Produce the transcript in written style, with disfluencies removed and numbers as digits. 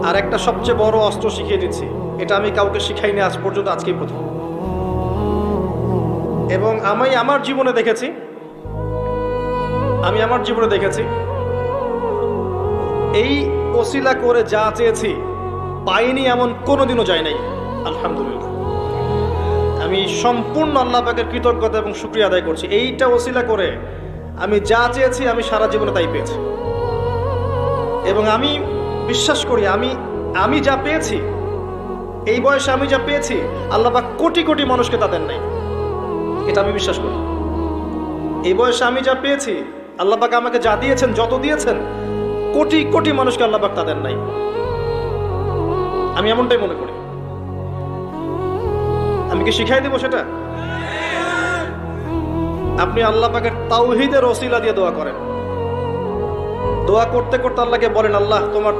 আর একটা সবচেয়ে বড় অস্ত্র শিখিয়ে দিচ্ছি, এটা আমি কাউকে শিখাইনি আজ পর্যন্ত, আজকেই প্রথম। এবং আমি আমার জীবনে দেখেছি এই ওসিলা করে যা চেয়েছি পাইনি এমন কোনোদিনও যায় নাই। আলহামদুলিল্লাহ, আমি সম্পূর্ণ আল্লাহ পাকের কৃতজ্ঞতা এবং শুকরিয়া আদায় করছি। এইটা ওসিলা করে আমি যা চেয়েছি আমি সারা জীবনে তাই পেয়েছি। এবং আমি বিশ্বাস করি আমি যা পেয়েছি, এই বয়সে আমি যা পেয়েছি, আল্লাহ পাক কোটি কোটি মানুষকে তা দেন নাই। এটা আমি বিশ্বাস করি। এই বয়সে আমি যা পেয়েছি, আল্লাহ পাক আমাকে যা দিয়েছেন, যত দিয়েছেন, কোটি কোটি মানুষকে আল্লাহ পাক তা দেন নাই। আমি এমনটাই মনে করি। আমি কি শিখাই দেবো সেটা? আপনি আল্লাহ পাকের তাওহীদের ওসিলা দিয়ে দোয়া করেন। দোয়া করতে করতে আল্লাহকে বলেন, আল্লাহ তোমার